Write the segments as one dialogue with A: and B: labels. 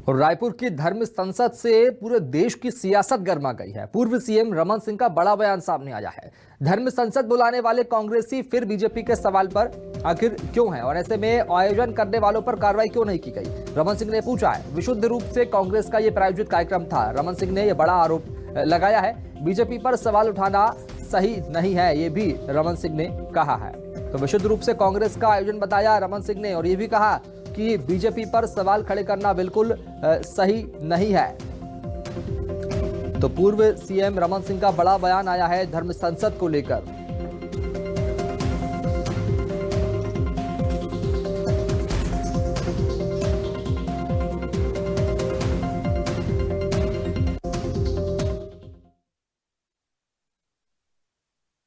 A: और रायपुर की धर्म संसद से पूरे देश की सियासत गर्मा गई है। पूर्व सीएम रमन सिंह का बड़ा बयान सामने आया है। धर्म संसद बुलाने वाले कांग्रेसी फिर बीजेपी के सवाल पर आखिर क्यों है और ऐसे में आयोजन करने वालों पर कार्रवाई क्यों नहीं की गई। रमन सिंह ने पूछा है। विशुद्ध रूप से कांग्रेस का यह प्रायोजित कार्यक्रम था। रमन सिंह ने यह बड़ा आरोप लगाया है। बीजेपी पर सवाल उठाना सही नहीं है, ये भी रमन सिंह ने कहा है। तो विशुद्ध रूप से कांग्रेस का आयोजन बताया रमन सिंह ने और ये भी कहा कि बीजेपी पर सवाल खड़े करना बिल्कुल सही नहीं है। तो पूर्व सीएम रमन सिंह का बड़ा बयान आया है धर्म संसद को लेकर।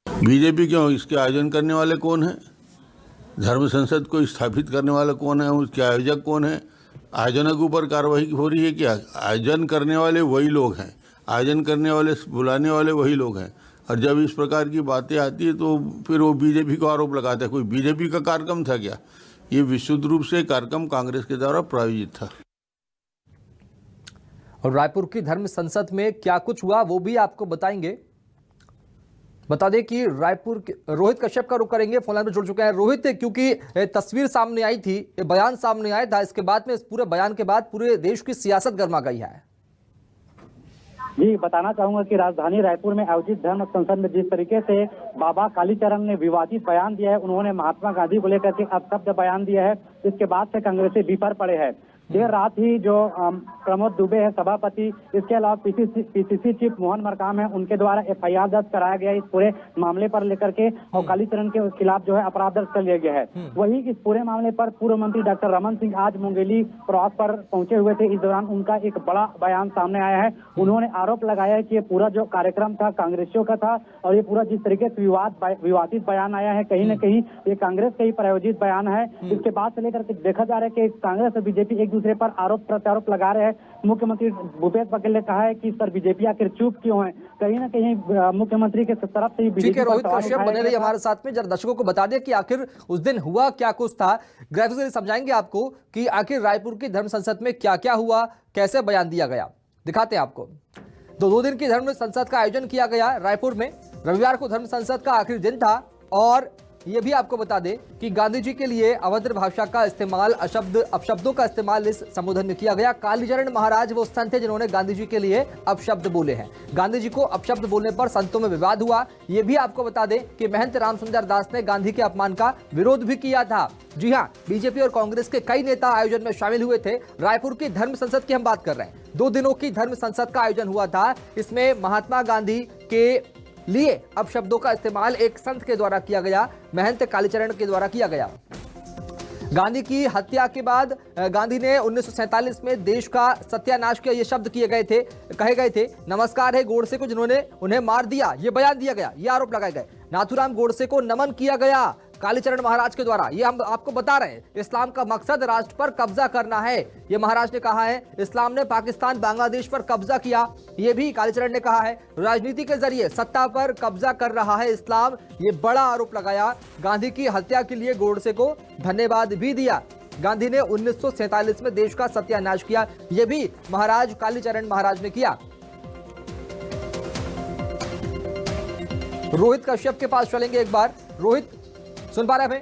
B: बीजेपी क्यों, इसके आयोजन करने वाले कौन है? धर्म संसद को स्थापित करने वाला कौन है? उसके आयोजक कौन है? आयोजन के ऊपर कार्रवाई हो रही है क्या? आयोजन करने वाले वही लोग हैं, आयोजन करने वाले बुलाने वाले वही लोग हैं। और जब इस प्रकार की बातें आती है तो फिर वो बीजेपी को आरोप लगाता है। कोई बीजेपी का कार्यक्रम था क्या? ये विशुद्ध रूप से कार्यक्रम कांग्रेस के द्वारा प्रायोजित था।
A: और रायपुर की धर्म संसद में क्या कुछ हुआ वो भी आपको बताएंगे। बता दें कि रायपुर के रोहित कश्यप का रुख करेंगे, फोन लाइन पर जुड़ चुके हैं। रोहित, क्योंकि तस्वीर सामने आई थी, बयान सामने आया था, इसके बाद में इस पूरे बयान के बाद पूरे देश की सियासत गर्मा गई है।
C: जी, बताना चाहूंगा कि राजधानी रायपुर में आयोजित धर्म संसद में जिस तरीके से बाबा कालीचरण ने विवादित बयान दिया है, उन्होंने महात्मा गांधी को लेकर के अपशब्द बयान दिया है, इसके बाद से कांग्रेसी विफर पड़े हैं। देर रात ही जो प्रमोद दुबे है सभापति, इसके अलावा पीसीसी चीफ मोहन मरकाम है, उनके द्वारा एफआईआर दर्ज कराया गया इस पूरे मामले पर लेकर के और कालीचरण के खिलाफ जो है अपराध दर्ज कर लिया गया है। वही इस पूरे मामले पर पूर्व मंत्री डॉक्टर रमन सिंह आज मुंगेली प्रवास पर पहुंचे हुए थे। इस दौरान उनका एक बड़ा बयान सामने आया है। उन्होंने आरोप लगाया है कि ये पूरा जो कार्यक्रम था कांग्रेसियों का था और ये पूरा जिस तरीके से विवादित बयान आया है, कहीं न कहीं ये कांग्रेस का ही प्रायोजित बयान है। इसके बाद से लेकर के देखा जा रहा है कि कांग्रेस और बीजेपी एक दूसरे पर आरोप प्रत्यारोप लगा रहे हैं। मुख्यमंत्री भूपेश बघेल ने कहा है कि सर बीजेपी आखिर चुप क्यों है? कहीं ना कहीं मुख्यमंत्री के तरफ से
A: ठीक है रोहित कश्यप बने रहिए हमारे साथ में। जरा दर्शकों को बता दें कि आखिर उस दिन हुआ क्या कुछ था। ग्राफिक्स समझाएंगे आपको कि आखिर रायपुर की धर्म संसद में क्या क्या हुआ, कैसे बयान दिया गया, दिखाते हैं आपको। तो 2 दिन की धर्म संसद का आयोजन किया गया रायपुर में। रविवार को धर्म संसद का आखिरी दिन था और ये भी आपको बता दें कि गांधी जी के लिए अभद्र भाषा का इस्तेमाल, अपशब्दों का इस्तेमाल इस संबोधन में किया गया। कालीचरण महाराज वो संत थे जिन्होंने गांधी जी के लिए अपशब्द बोले हैं। गांधी जी को अपशब्द बोलने पर संतों में विवाद हुआ। ये भी आपको बता दें कि महंत रामसुंदर दास ने गांधी के अपमान का विरोध भी किया था। जी हाँ, बीजेपी और कांग्रेस के कई नेता आयोजन में शामिल हुए थे। रायपुर की धर्म संसद की हम बात कर रहे हैं। 2 दिनों की धर्म संसद का आयोजन हुआ था। इसमें महात्मा गांधी के लिए अपशब्दों का इस्तेमाल एक संत के द्वारा किया गया, महंत कालीचरण के द्वारा किया गया। गांधी की हत्या के बाद गांधी ने 1947 में देश का सत्यानाश किया, ये शब्द कहे गए थे। नमस्कार है गोडसे को जिन्होंने उन्हें मार दिया, ये बयान दिया गया, ये आरोप लगाए गए। नाथूराम गोडसे को नमन किया गया कालीचरण महाराज के द्वारा, ये हम आपको बता रहे हैं। इस्लाम का मकसद राष्ट्र पर कब्जा करना है, ये महाराज ने कहा है। इस्लाम ने पाकिस्तान बांग्लादेश पर कब्जा किया, ये भी कालीचरण ने कहा है। राजनीति के जरिए सत्ता पर कब्जा कर रहा है इस्लाम, ये बड़ा आरोप लगाया। गांधी की हत्या के लिए गोडसे को धन्यवाद भी दिया। गांधी ने 1947 में देश का सत्यानाश किया, ये भी महाराज कालीचरण महाराज ने किया। रोहित कश्यप के पास चलेंगे एक बार। रोहित, सुन पा रहे हैं?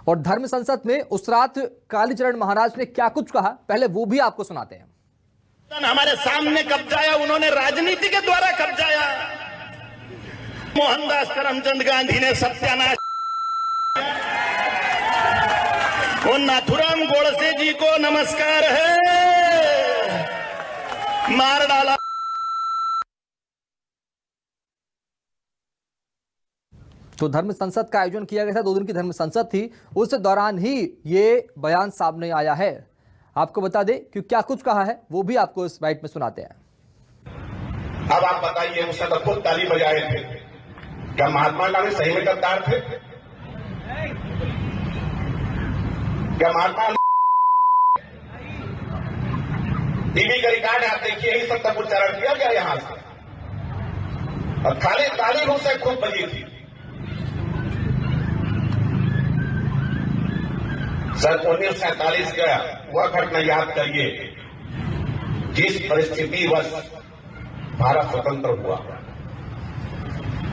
A: और धर्म संसद में उस रात कालीचरण महाराज ने क्या कुछ कहा, पहले वो भी आपको सुनाते हैं।
D: हमारे सामने कब्जाया, उन्होंने राजनीति के द्वारा कब्जाया। मोहनदास करमचंद गांधी ने सत्यानाश, और नाथूराम गोडसे जी को नमस्कार है, मार डाला।
A: तो धर्म संसद का आयोजन किया गया था, 2 दिन की धर्म संसद थी, उस दौरान ही ये बयान सामने आया है। आपको बता दें कि क्या कुछ कहा है वो भी आपको इस बाइट में सुनाते हैं।
E: अब आप बताइए, उस समय खुद ताली बजाए थे, क्या महात्मा गांधी सही में गद्दार थे? क्या महात्मा टीवी का रिकॉर्ड आप देखिए, यही सब तक उच्चारण किया गया यहां से। और खाली ताली से खूब बजी थी। सन 1947 का वह घटना याद करिए जिस परिस्थिति वश भारत स्वतंत्र हुआ।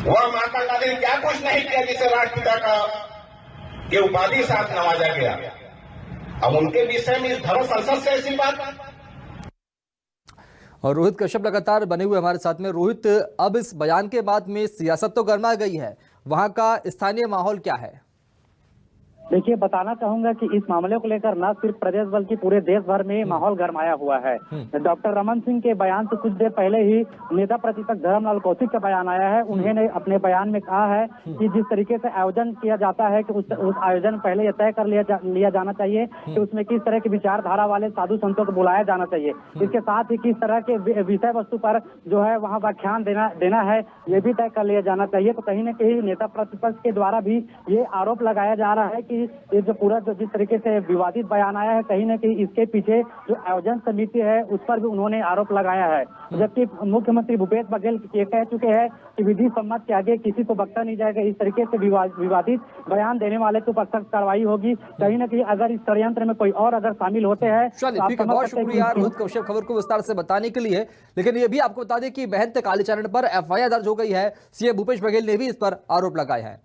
E: वह महात्मा गांधी ने क्या कुछ नहीं किया जिसे राष्ट्रपिता का ये उपाधि साथ नवाजा गया। अब उनके विषय में इस धर्म संसद से ऐसी बात।
A: और रोहित कश्यप लगातार बने हुए हमारे साथ में। रोहित, अब इस बयान के बाद में सियासत तो गर्मा गई है, वहां का स्थानीय माहौल क्या है?
C: देखिए, बताना चाहूंगा कि इस मामले को लेकर न सिर्फ प्रदेश बल्कि पूरे देश भर में माहौल गरमाया हुआ है। डॉक्टर रमन सिंह के बयान से कुछ देर पहले ही नेता प्रतिपक्ष धर्मलाल कौशिक का बयान आया है। उन्होंने अपने बयान में कहा है कि जिस तरीके से आयोजन किया जाता है कि उस आयोजन पहले यह तय कर लिया जाना चाहिए कि उसमें किस तरह की विचारधारा वाले साधु संतों को बुलाया जाना चाहिए। इसके साथ ही किस तरह के विषय वस्तु पर जो है वहाँ व्याख्यान देना है, ये भी तय कर लिया जाना चाहिए। तो कहीं न कहीं नेता प्रतिपक्ष के द्वारा भी ये आरोप लगाया जा रहा है कि ये जो पूरा जो जिस तरीके से विवादित बयान आया है, कहीं न कहीं इसके पीछे जो आयोजन समिति है उस पर भी उन्होंने आरोप लगाया है। जबकि मुख्यमंत्री भूपेश बघेल ये कह चुके हैं कि विधि सम्मत के आगे किसी को बख्शा नहीं जाएगा। इस तरीके से विवादित बयान देने वाले को सख्त कार्रवाई होगी। कहीं न कहीं अगर इस षड्यंत्र में कोई और अगर शामिल होते हैं।
A: चलिए ठीक है, बहुत शुक्रिया रोहित कश्यप खबर को विस्तार से बताने के लिए। लेकिन ये भी आपको बता दें कि महंत कालीचरण पर FIR दर्ज हो गई है। CM भूपेश बघेल ने भी इस पर आरोप लगाए हैं।